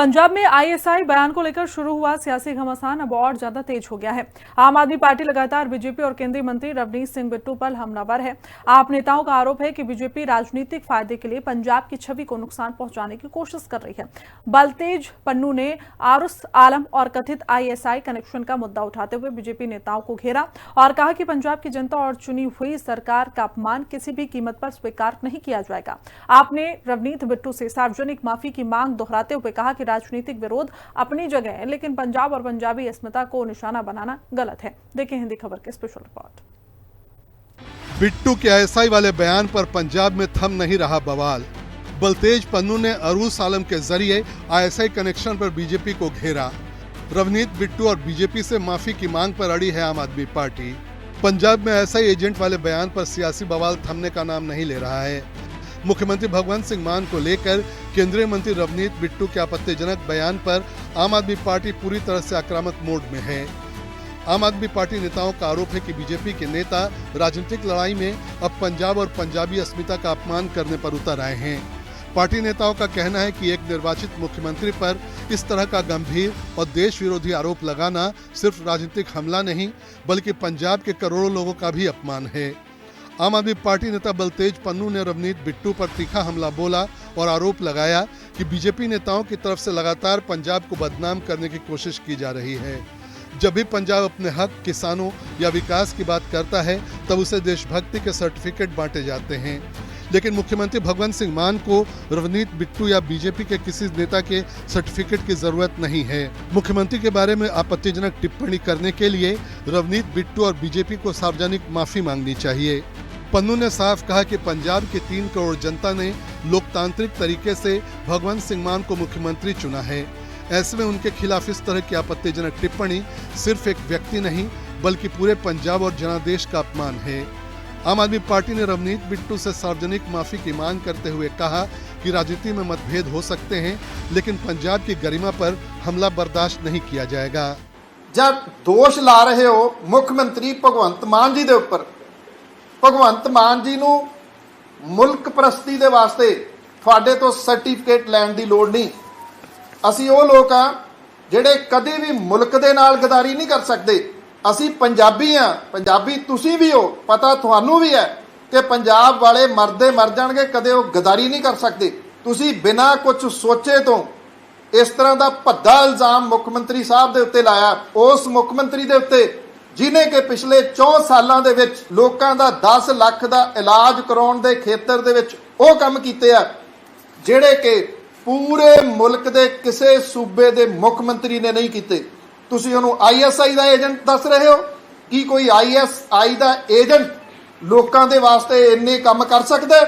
पंजाब में आईएसआई बयान को लेकर शुरू हुआ सियासी घमासान अब और ज्यादा तेज हो गया है। आम आदमी पार्टी लगातार बीजेपी और केंद्रीय मंत्री रवनीत सिंह बिट्टू पर हमलावर है। आप नेताओं का आरोप है कि बीजेपी राजनीतिक फायदे के लिए पंजाब की छवि को नुकसान पहुंचाने की कोशिश कर रही है। बलतेज पन्नू ने आरुस आलम और कथित आईएसआई कनेक्शन का मुद्दा उठाते हुए बीजेपी नेताओं को घेरा और कहा कि पंजाब की जनता और चुनी हुई सरकार का अपमान किसी भी कीमत पर स्वीकार नहीं किया जाएगा। आपने रवनीत बिट्टू से सार्वजनिक माफी की मांग दोहराते हुए कहा कि राजनीतिक विरोध अपनी जगह है, लेकिन पंजाब और पंजाबी अस्मिता को निशाना बनाना गलत है। देखिए हिंदी खबर के स्पेशल रिपोर्ट। बिट्टू के आईएसआई वाले बयान पर पंजाब में थम नहीं रहा बवाल। बलतेज पन्नू ने अरूस आलम के जरिए आईएसआई कनेक्शन पर बीजेपी को घेरा। रवनीत बिट्टू और बीजेपी से माफी की मांग पर अड़ी है आम आदमी पार्टी। पंजाब में आईएसआई एजेंट वाले बयान पर सियासी बवाल थमने का नाम नहीं ले रहा है। मुख्यमंत्री भगवंत सिंह मान को लेकर केंद्रीय मंत्री रवनीत बिट्टू के आपत्तिजनक बयान पर आम आदमी पार्टी पूरी तरह से आक्रामक मोड में है। आम आदमी पार्टी नेताओं का आरोप है कि बीजेपी के नेता राजनीतिक लड़ाई में अब पंजाब और पंजाबी अस्मिता का अपमान करने पर उतर आए हैं। पार्टी नेताओं का कहना है कि एक निर्वाचित मुख्यमंत्री पर इस तरह का गंभीर और देश विरोधी आरोप लगाना सिर्फ राजनीतिक हमला नहीं बल्कि पंजाब के करोड़ों लोगों का भी अपमान है। आम आदमी पार्टी नेता बलतेज पन्नू ने रवनीत बिट्टू पर तीखा हमला बोला और आरोप लगाया कि बीजेपी नेताओं की तरफ से लगातार पंजाब को बदनाम करने की कोशिश की जा रही है। जब भी पंजाब अपने हक, किसानों या विकास की बात करता है तब उसे देशभक्ति के सर्टिफिकेट बांटे जाते हैं, लेकिन मुख्यमंत्री भगवंत सिंह मान को रवनीत बिट्टू या बीजेपी के किसी नेता के सर्टिफिकेट की जरूरत नहीं है। मुख्यमंत्री के बारे में आपत्तिजनक टिप्पणी करने के लिए रवनीत बिट्टू और बीजेपी को सार्वजनिक माफी मांगनी चाहिए। पन्नू ने साफ कहा कि पंजाब की 3 करोड़ जनता ने लोकतांत्रिक तरीके से भगवंत सिंह मान को मुख्यमंत्री चुना है। ऐसे में उनके खिलाफ इस तरह की आपत्तिजनक टिप्पणी सिर्फ एक व्यक्ति नहीं बल्कि पूरे पंजाब और जनादेश का अपमान है। आम आदमी पार्टी ने रवनीत बिट्टू से सार्वजनिक माफी की मांग करते हुए कहा कि राजनीति में मतभेद हो सकते हैं, लेकिन पंजाब की गरिमा पर हमला बर्दाश्त नहीं किया जाएगा। जब दोष ला रहे हो मुख्यमंत्री भगवंत मान जी के ऊपर, भगवंत मान जी नूं मुल्क परस्ती दे वास्ते तुहाडे तो सर्टिफिकेट लैण दी लोड़ नहीं। असीं वो लोग हाँ जिहड़े कदे भी मुल्क दे नाल गदारी नहीं कर सकते। असीं पंजाबी हाँ, पंजाबी तुसीं भी हो, पता तुहानूं भी है कि पंजाब वाले मरदे मर जाणगे, कदे वो गदारी नहीं कर सकते। तुसीं बिना कुछ सोचे तो इस तरह का भद्दा इल्जाम मुख्यमंत्री साहब दे उत्ते लाया, उस मुख्यमंत्री दे उत्ते जिन्हें कि पिछले 4 सालों के विच लोकां दा 10 लाख का इलाज कराउण दे खेतर दे विच वो काम कीते आ जिहड़े कि पूरे मुल्क दे किसी सूबे दे मुख्यमंत्री ने नहीं कीते। तुसीं उहनूं आईएसआई का एजेंट दस रहे हो कि कोई आईएसआई का एजेंट लोकां दे वास्ते इन्ने काम कर सकदा है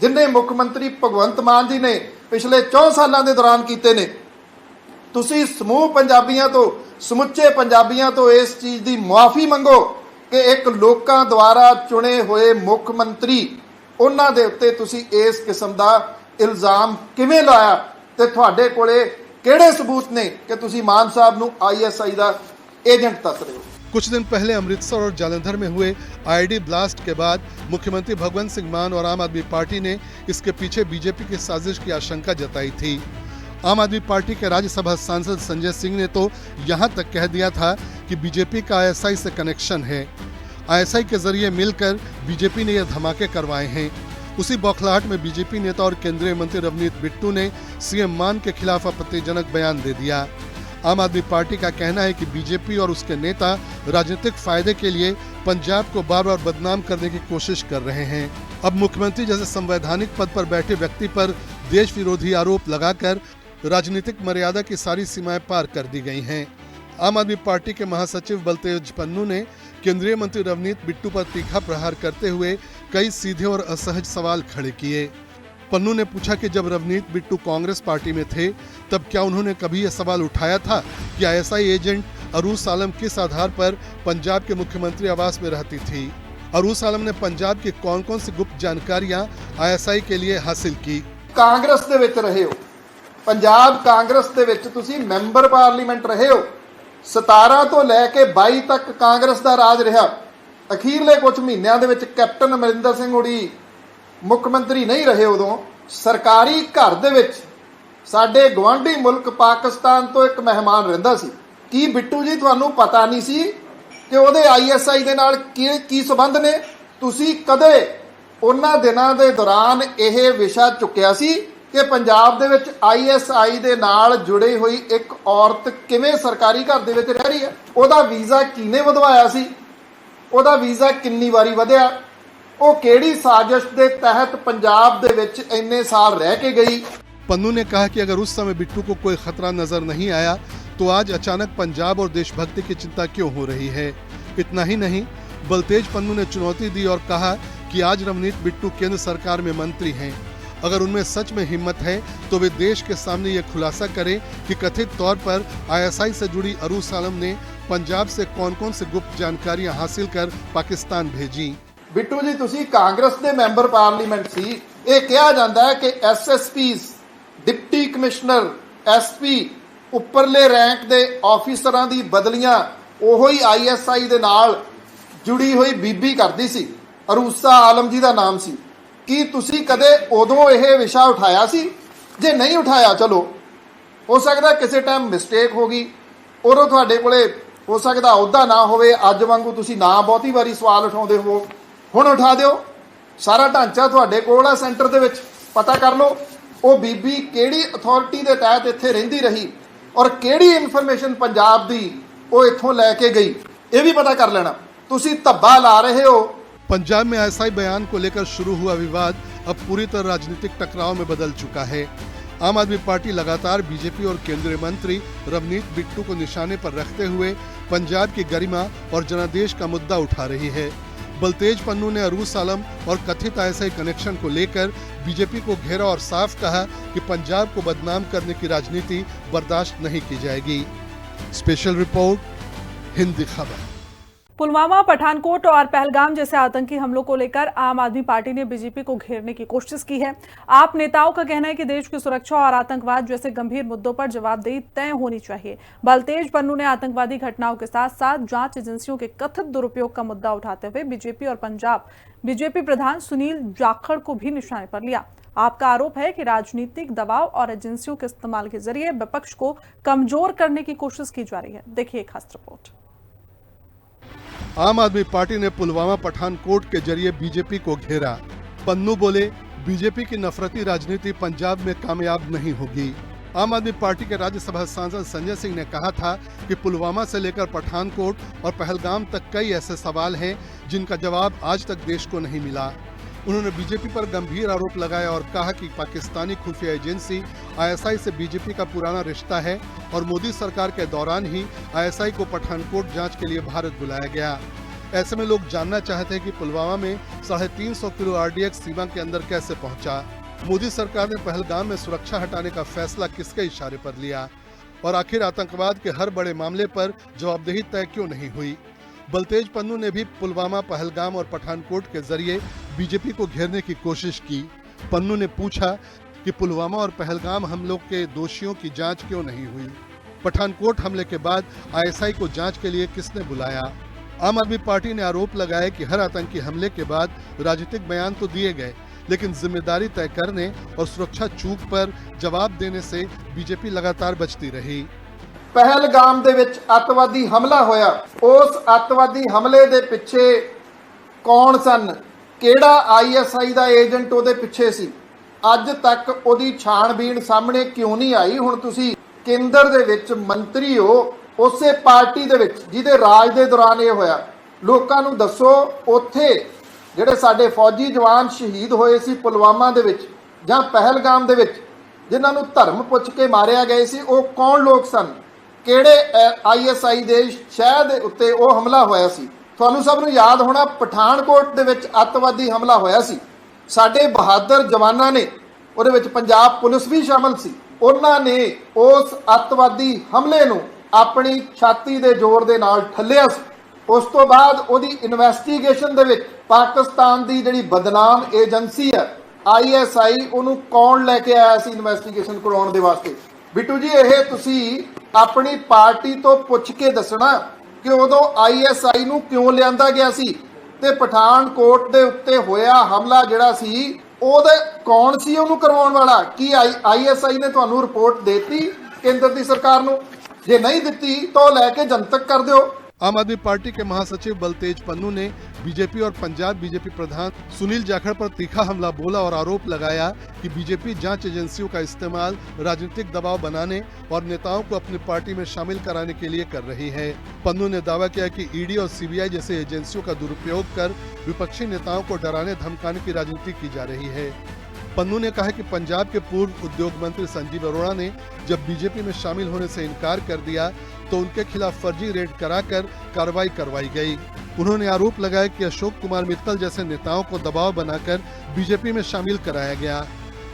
जिन्हें मुख्यमंत्री भगवंत मान जी ने पिछले 4 सालों के दौरान कीते ने। तुसीं समूह पंजाबियों तो, समुचे पंजाबियों तो इस चीज़ की मुआफ़ी मंगो कि एक लोकां द्वारा चुने हुए मुख्यमंत्री उन्हां दे उत्ते तुसीं इस किस्म का इल्ज़ाम किवें लाया ते तुहाडे कोले किहड़े सबूत ने कि तुसीं मान साहब नूं आईएसआई का एजेंट दस रहे हो। कुछ दिन पहले अमृतसर और जालंधर में हुए आईडी ब्लास्ट के बाद मुख्यमंत्री भगवंत सिंह मान और आम आदमी पार्टी ने इसके पीछे बीजेपी की साजिश की आशंका जताई थी। आम आदमी पार्टी के राज्यसभा सांसद संजय सिंह ने तो यहां तक कह दिया था कि बीजेपी का आईएसआई से कनेक्शन है। आईएसआई के जरिए मिलकर बीजेपी ने यह धमाके करवाए हैं। उसी बौखलाहट में बीजेपी नेता और केंद्रीय मंत्री रवनीत बिट्टू ने सीएम मान के खिलाफ आपत्तिजनक बयान दे दिया। आम आदमी पार्टी का कहना है कि बीजेपी और उसके नेता राजनीतिक फायदे के लिए पंजाब को बार बार बदनाम करने की कोशिश कर रहे हैं। अब मुख्यमंत्री जैसे संवैधानिक पद पर बैठे व्यक्ति पर देश विरोधी आरोप लगाकर राजनीतिक मर्यादा की सारी सीमाएं पार कर दी गई हैं। आम आदमी पार्टी के महासचिव बलतेज पन्नू ने केंद्रीय मंत्री रवनीत बिट्टू पर तीखा प्रहार करते हुए कई सीधे और असहज सवाल खड़े किए। पन्नू ने पूछा कि जब रवनीत बिट्टू कांग्रेस पार्टी में थे तब क्या उन्होंने कभी यह सवाल उठाया था कि आईएसआई एजेंट अरूस आलम किस आधार पर पंजाब के मुख्यमंत्री आवास में रहती थी। अरूस आलम ने पंजाब की कौन कौन सी गुप्त जानकारियां आईएसआई के लिए हासिल की। कांग्रेस दे विच रहे हो, पंजाब कांग्रेस दे विच तुसीं मैंबर पार्लीमेंट रहे हो, 17 तो लैके 22 तक कांग्रेस का राज रहा। अखीरले कुछ महीनों दे विच कैप्टन अमरिंदर सिंह हुणी मुख्यमंत्री नहीं रहे, उदों सरकारी घर दे विच ਸਾਡੇ ਗਵਾਂਢੀ ਮੁਲਕ ਪਾਕਿਸਤਾਨ ਤੋਂ ਇੱਕ ਮਹਿਮਾਨ ਰਹਿੰਦਾ ਸੀ। ਕੀ ਬਿੱਟੂ ਜੀ ਤੁਹਾਨੂੰ ਪਤਾ ਨਹੀਂ ਸੀ ਕਿ ਉਹਦੇ ISI ਦੇ ਨਾਲ ਕੀ ਸੰਬੰਧ ਨੇ? ਤੁਸੀਂ ਕਦੇ ਉਹਨਾਂ ਦਿਨਾਂ ਦੇ ਦੌਰਾਨ ਇਹ ਵਿਸ਼ਾ ਚੁੱਕਿਆ ਸੀ ਕਿ ਪੰਜਾਬ ਦੇ ਵਿੱਚ ISI ਦੇ ਨਾਲ ਜੁੜੀ ਹੋਈ ਇੱਕ ਔਰਤ ਕਿਵੇਂ ਸਰਕਾਰੀ ਘਰ ਦੇ ਵਿੱਚ ਰਹਿ ਰਹੀ ਹੈ? ਉਹਦਾ ਵੀਜ਼ਾ ਕਿਹਨੇ ਵਧਵਾਇਆ ਸੀ? ਉਹਦਾ ਵੀਜ਼ਾ ਕਿੰਨੀ ਵਾਰੀ ਵਧਿਆ? ਉਹ ਕਿਹੜੀ ਸਾਜ਼ਿਸ਼ ਦੇ ਤਹਿਤ ਪੰਜਾਬ ਦੇ ਵਿੱਚ ਇੰਨੇ ਸਾਲ ਰਹਿ ਕੇ गई? पन्नू ने कहा कि अगर उस समय बिट्टू को कोई खतरा नजर नहीं आया तो आज अचानक पंजाब और देशभक्ति की चिंता क्यों हो रही है। इतना ही नहीं, बलतेज पन्नू ने चुनौती दी और कहा कि आज रवनीत बिट्टू केंद्र सरकार में मंत्री हैं। अगर उनमें सच में हिम्मत है तो वे देश के सामने ये खुलासा करें कि कथित तौर पर ISI से जुड़ी अरूस आलम ने पंजाब से कौन कौन से गुप्त जानकारियां हासिल कर पाकिस्तान भेजी। ਬਿੱਟੂ ਜੀ ਤੁਸੀਂ ਕਾਂਗਰਸ ਦੇ ਮੈਂਬਰ ਪਾਰਲੀਮੈਂਟ ਸੀ। ਇਹ ਕਿਹਾ ਜਾਂਦਾ ਹੈ ਕਿ SSPs ਡਿਪਟੀ ਕਮਿਸ਼ਨਰ SP ਉੱਪਰਲੇ ਰੈਂਕ ਦੇ ਆਫੀਸਰਾਂ ਦੀ ਬਦਲੀਆਂ ਉਹੋ ਹੀ ISI ਦੇ ਨਾਲ ਜੁੜੀ ਹੋਈ ਬੀਬੀ ਕਰਦੀ ਸੀ। ਅਰੂਸਾ ਆਲਮ ਜੀ ਦਾ ਨਾਮ ਸੀ। ਕੀ ਤੁਸੀਂ ਕਦੇ ਉਦੋਂ ਇਹ ਵਿਸ਼ਾ ਉਠਾਇਆ ਸੀ? ਜੇ ਨਹੀਂ ਉਠਾਇਆ, ਚਲੋ ਹੋ ਸਕਦਾ ਕਿਸੇ ਟਾਈਮ ਮਿਸਟੇਕ ਹੋ ਗਈ, ਉਦੋਂ ਤੁਹਾਡੇ ਕੋਲੇ ਹੋ ਸਕਦਾ ਅਹੁਦਾ ਨਾ ਹੋਵੇ, ਅੱਜ ਵਾਂਗੂ ਤੁਸੀਂ ਨਾ ਬਹੁਤੀ ਵਾਰੀ ਸਵਾਲ ਉਠਾਉਂਦੇ ਹੋ। ਹੁਣ ਉਠਾ ਦਿਓ, ਸਾਰਾ ਢਾਂਚਾ ਤੁਹਾਡੇ ਕੋਲ ਆ ਸੈਂਟਰ ਦੇ ਵਿੱਚ, ਪਤਾ ਕਰ ਲਓ ਉਹ ਬੀਬੀ ਕਿਹੜੀ ਅਥਾਰਟੀ ਦੇ ਤਹਿਤ ਇੱਥੇ ਰਹਿੰਦੀ ਰਹੀ ਔਰ ਕਿਹੜੀ ਇਨਫੋਰਮੇਸ਼ਨ ਪੰਜਾਬ ਦੀ ਉਹ ਇੱਥੋਂ ਲੈ ਕੇ ਗਈ, ਇਹ ਵੀ ਪਤਾ ਕਰ ਲੈਣਾ। ਤੁਸੀਂ ਧੱਬਾ ਲਾ ਰਹੇ ਹੋ। पंजाब में ISI बयान को लेकर शुरू हुआ विवाद अब पूरी तरह राजनीतिक टकराव में बदल चुका है। आम आदमी पार्टी लगातार बीजेपी और केंद्रीय मंत्री रवनीत बिट्टू को निशाने पर रखते हुए पंजाब की गरिमा और जनादेश का मुद्दा उठा रही है। बलतेज पन्नू ने अरूस आलम और कथित ISI कनेक्शन को लेकर बीजेपी को घेरा और साफ कहा कि पंजाब को बदनाम करने की राजनीति बर्दाश्त नहीं की जाएगी। स्पेशल रिपोर्ट, हिंदी खबर। पुलवामा, पठानकोट और पहलगाम जैसे आतंकी हमलों को लेकर आम आदमी पार्टी ने बीजेपी को घेरने की कोशिश की है। आप नेताओं का कहना है कि देश की सुरक्षा और आतंकवाद जैसे गंभीर मुद्दों पर जवाबदेही तय होनी चाहिए। बलतेज पन्नू ने आतंकवादी घटनाओं के साथ साथ जांच एजेंसियों के कथित दुरुपयोग का मुद्दा उठाते हुए बीजेपी और पंजाब बीजेपी प्रधान सुनील जाखड़ को भी निशाने पर लिया। आपका आरोप है कि राजनीतिक दबाव और एजेंसियों के इस्तेमाल के जरिए विपक्ष को कमजोर करने की कोशिश की जा रही है। देखिए एक खास रिपोर्ट। आम आदमी पार्टी ने पुलवामा पठानकोट के जरिए बीजेपी को घेरा। पन्नू बोले, बीजेपी की नफरती राजनीति पंजाब में कामयाब नहीं होगी। आम आदमी पार्टी के राज्यसभा सांसद संजय सिंह ने कहा था कि पुलवामा से लेकर पठानकोट और पहलगाम तक कई ऐसे सवाल हैं जिनका जवाब आज तक देश को नहीं मिला। उन्होंने बीजेपी पर गंभीर आरोप लगाया और कहा कि पाकिस्तानी खुफिया एजेंसी ISI से बीजेपी का पुराना रिश्ता है और मोदी सरकार के दौरान ही ISI को पठानकोट जांच के लिए भारत बुलाया गया। ऐसे में लोग जानना चाहते हैं कि पुलवामा में 350 किलो RDX सीमा के अंदर कैसे पहुंचा। मोदी सरकार ने पहलगाम में सुरक्षा हटाने का फैसला किसके इशारे पर लिया और आखिर आतंकवाद के हर बड़े मामले पर जवाबदेही तय क्यों नहीं हुई। बलतेज पन्नू ने भी पुलवामा, पहलगाम और पठानकोट के जरिए बीजेपी को घेरने की कोशिश की। पन्नू ने पूछा कि पुलवामा और पहलगाम हमलों के दोषियों की जांच क्यों नहीं हुई। पठानकोट हमले के बाद ISI को जांच के लिए किसने बुलाया। आम आदमी पार्टी ने आरोप लगाया कि हर आतंकी हमले के बाद राजनीतिक बयान तो दिए गए, लेकिन जिम्मेदारी तय करने और सुरक्षा चूक पर जवाब देने से बीजेपी लगातार बचती रही। ਪਹਿਲਗਾਮ ਦੇ ਵਿੱਚ ਅੱਤਵਾਦੀ ਹਮਲਾ ਹੋਇਆ, ਉਸ ਅੱਤਵਾਦੀ ਹਮਲੇ ਦੇ ਪਿੱਛੇ ਕੌਣ ਸਨ, ਕਿਹੜਾ ISI ਦਾ ਏਜੰਟ ਉਹਦੇ ਪਿੱਛੇ ਸੀ, ਅੱਜ ਤੱਕ ਉਹਦੀ ਛਾਣਬੀਣ ਸਾਹਮਣੇ ਕਿਉਂ ਨਹੀਂ ਆਈ। ਹੁਣ ਤੁਸੀਂ ਕੇਂਦਰ ਦੇ ਵਿੱਚ ਮੰਤਰੀ ਹੋ, ਉਸੇ ਪਾਰਟੀ ਦੇ ਵਿੱਚ ਜਿਹਦੇ ਰਾਜ ਦੇ ਦੌਰਾਨ ਇਹ ਹੋਇਆ, ਲੋਕਾਂ ਨੂੰ ਦੱਸੋ ਉੱਥੇ ਜਿਹੜੇ ਸਾਡੇ ਫੌਜੀ ਜਵਾਨ ਸ਼ਹੀਦ ਹੋਏ ਸੀ ਪੁਲਵਾਮਾ ਦੇ ਵਿੱਚ ਜਾਂ ਪਹਿਲਗਾਮ ਦੇ ਵਿੱਚ, ਜਿਨ੍ਹਾਂ ਨੂੰ ਧਰਮ ਪੁੱਛ ਕੇ ਮਾਰਿਆ ਗਏ ਸੀ, ਉਹ ਕੌਣ ਲੋਕ ਸਨ, ਕਿਹੜੇ ISI ਦੇ ਸ਼ਹਿਰ ਦੇ ਉੱਤੇ ਉਹ ਹਮਲਾ ਹੋਇਆ ਸੀ। ਤੁਹਾਨੂੰ ਸਭ ਨੂੰ ਯਾਦ ਹੋਣਾ ਪਠਾਨਕੋਟ ਦੇ ਵਿੱਚ ਅੱਤਵਾਦੀ ਹਮਲਾ ਹੋਇਆ ਸੀ। ਸਾਡੇ ਬਹਾਦਰ ਜਵਾਨਾਂ ਨੇ, ਉਹਦੇ ਵਿੱਚ ਪੰਜਾਬ ਪੁਲਿਸ ਵੀ ਸ਼ਾਮਲ ਸੀ, ਉਹਨਾਂ ਨੇ ਉਸ ਅੱਤਵਾਦੀ ਹਮਲੇ ਨੂੰ ਆਪਣੀ ਛਾਤੀ ਦੇ ਜ਼ੋਰ ਦੇ ਨਾਲ ਠੱਲਿਆ ਸੀ। ਉਸ ਤੋਂ ਬਾਅਦ ਉਹਦੀ ਇਨਵੈਸਟੀਗੇਸ਼ਨ ਦੇ ਵਿੱਚ ਪਾਕਿਸਤਾਨ ਦੀ ਜਿਹੜੀ ਬਦਨਾਮ ਏਜੰਸੀ ਹੈ ISI, ਉਹਨੂੰ ਕੌਣ ਲੈ ਕੇ ਆਇਆ ਸੀ ਇਨਵੈਸਟੀਗੇਸ਼ਨ ਕਰਾਉਣ ਦੇ ਵਾਸਤੇ। ਬਿੱਟੂ ਜੀ, ਇਹ ਤੁਸੀਂ ਆਪਣੀ ਪਾਰਟੀ ਤੋਂ ਪੁੱਛ ਕੇ ਦੱਸਣਾ ਕਿ ਉਦੋਂ ISI ਨੂੰ ਕਿਉਂ ਲਿਆਂਦਾ ਗਿਆ ਸੀ ਤੇ ਪਠਾਨਕੋਟ ਦੇ ਉੱਤੇ ਹੋਇਆ ਹਮਲਾ ਜਿਹੜਾ ਸੀ ਉਹਦੇ ਕੌਣ ਸੀ ਉਹਨੂੰ ਕਰਵਾਉਣ ਵਾਲਾ? ਕੀ ਆਈਐਸਆਈ ਨੇ ਤੁਹਾਨੂੰ ਰਿਪੋਰਟ ਦੇਤੀ ਕੇਂਦਰ ਦੀ ਸਰਕਾਰ ਨੂੰ? ਜੇ ਨਹੀਂ ਦਿੱਤੀ ਤਾਂ ਉਹ ਲੈ ਕੇ ਜਨਤਕ ਕਰ ਦਿਓ। आम आदमी पार्टी के महासचिव बलतेज पन्नू ने बीजेपी और पंजाब बीजेपी प्रधान सुनील जाखड़ पर तीखा हमला बोला और आरोप लगाया कि बीजेपी जांच एजेंसियों का इस्तेमाल राजनीतिक दबाव बनाने और नेताओं को अपनी पार्टी में शामिल कराने के लिए कर रही है। पन्नू ने दावा किया कि ईडी और सीबीआई जैसे एजेंसियों का दुरुपयोग कर विपक्षी नेताओं को डराने धमकाने की राजनीति की जा रही है। पन्नू ने कहा कि पंजाब के पूर्व उद्योग मंत्री संजीव अरोड़ा ने जब बीजेपी में शामिल होने से इनकार कर दिया तो उनके खिलाफ फर्जी रेड कराकर कार्रवाई करवाई गई। उन्होंने आरोप लगाया कि अशोक कुमार मित्तल जैसे नेताओं को दबाव बनाकर बीजेपी में शामिल कराया गया।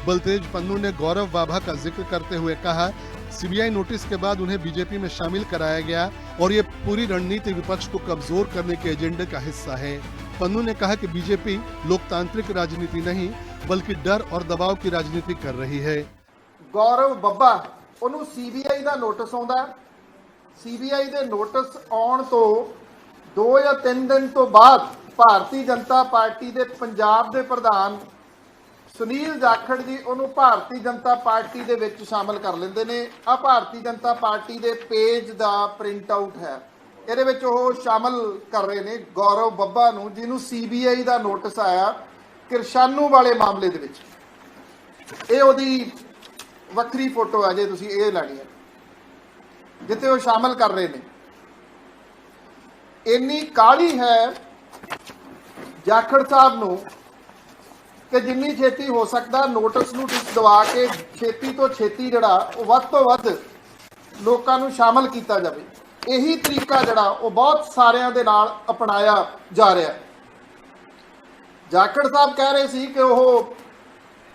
बलतेज पन्नू ने गौरव बाभा का जिक्र करते हुए कहा, सीबीआई नोटिस के बाद उन्हें बीजेपी में शामिल कराया गया और ये पूरी रणनीति विपक्ष को कमजोर करने के एजेंडे का हिस्सा है। पन्नू ने कहा कि बीजेपी लोकतांत्रिक राजनीति नहीं बल्कि डर और दबाव की राजनीति कर रही है। गौरव बब्बा ਉਹਨੂੰ ਸੀਬੀਆਈ ਦਾ ਨੋਟਿਸ ਆਉਂਦਾ। ਸੀਬੀਆਈ ਦੇ ਨੋਟਿਸ ਆਉਣ ਤੋਂ 2 ਜਾਂ 3 ਦਿਨ ਤੋਂ ਬਾਅਦ ਭਾਰਤੀ ਜਨਤਾ ਪਾਰਟੀ ਦੇ ਪੰਜਾਬ ਦੇ ਪ੍ਰਧਾਨ ਸੁਨੀਲ ਜਾਖੜ ਜੀ ਉਹਨੂੰ ਭਾਰਤੀ ਜਨਤਾ ਪਾਰਟੀ ਦੇ ਵਿੱਚ ਸ਼ਾਮਲ ਕਰ ਲੈਂਦੇ ਨੇ। ਆ ਭਾਰਤੀ ਜਨਤਾ ਪਾਰਟੀ ਦੇ ਪੇਜ ਦਾ ਪ੍ਰਿੰਟ ਆਊਟ ਹੈ। ਇਹਦੇ ਵਿੱਚ ਉਹ ਸ਼ਾਮਲ ਕਰ ਰਹੇ ਨੇ ਗੌਰਵ ਬੱਬਾ ਨੂੰ, ਜਿਹਨੂੰ ਸੀਬੀਆਈ ਦਾ ਨੋਟਿਸ ਆਇਆ ਕਿਰਸ਼ਾਨੂ ਵਾਲੇ ਮਾਮਲੇ ਦੇ ਵਿੱਚ। ਇਹ ਉਹਦੀ ਵੱਖਰੀ ਫੋਟੋ ਹੈ ਜੇ ਤੁਸੀਂ ਇਹ ਲੈਣੀ ਹੈ, ਜਿੱਥੇ ਉਹ ਸ਼ਾਮਲ ਕਰ ਰਹੇ ਨੇ। ਇੰਨੀ ਕਾਹਲੀ ਹੈ ਜਾਖੜ ਸਾਹਿਬ ਨੂੰ ਕਿ ਜਿੰਨੀ ਛੇਤੀ ਹੋ ਸਕਦਾ ਨੋਟਿਸ ਨੂੰ ਦਵਾ ਕੇ ਛੇਤੀ ਤੋਂ ਛੇਤੀ ਜਿਹੜਾ ਉਹ ਵੱਧ ਤੋਂ ਵੱਧ ਲੋਕਾਂ ਨੂੰ ਸ਼ਾਮਲ ਕੀਤਾ ਜਾਵੇ। ਇਹੀ ਤਰੀਕਾ ਜਿਹੜਾ ਉਹ ਬਹੁਤ ਸਾਰਿਆਂ ਦੇ ਨਾਲ ਅਪਣਾਇਆ ਜਾ ਰਿਹਾ। ਜਾਖੜ ਸਾਹਿਬ ਕਹਿ ਰਹੇ ਸੀ ਕਿ ਉਹ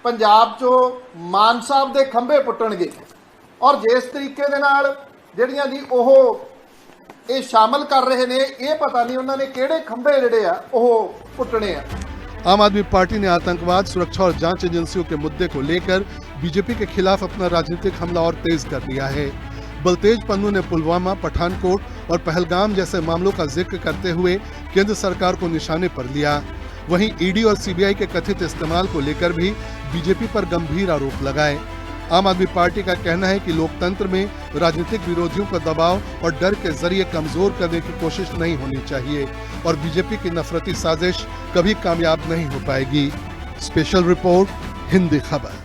ਪੰਜਾਬ 'ਚੋਂ ਮਾਨ ਸਾਹਿਬ ਦੇ ਖੰਭੇ ਪੁੱਟਣਗੇ ਔਰ ਜਿਸ ਤਰੀਕੇ ਦੇ ਨਾਲ ਜਿਹੜੀਆਂ ਜੀ ਉਹ ਇਹ ਸ਼ਾਮਲ ਕਰ ਰਹੇ ਨੇ, ਇਹ ਪਤਾ ਨਹੀਂ ਉਹਨਾਂ ਨੇ ਕਿਹੜੇ ਖੰਭੇ ਜਿਹੜੇ ਆ ਉਹ ਪੁੱਟਣੇ ਆ। आम आदमी पार्टी ने आतंकवाद, सुरक्षा और जांच एजेंसियों के मुद्दे को लेकर बीजेपी के खिलाफ अपना राजनीतिक हमला और तेज कर दिया है। बलतेज पन्नू ने पुलवामा, पठानकोट और पहलगाम जैसे मामलों का जिक्र करते हुए केंद्र सरकार को निशाने पर लिया। वहीं ईडी और सीबीआई के कथित इस्तेमाल को लेकर भी बीजेपी पर गंभीर आरोप लगाए। आम आदमी पार्टी का कहना है कि लोकतंत्र में राजनीतिक विरोधियों को दबाव और डर के जरिए कमजोर करने की कोशिश नहीं होनी चाहिए और बीजेपी की नफरती साजिश कभी कामयाब नहीं हो पाएगी। स्पेशल रिपोर्ट, हिंदी खबर।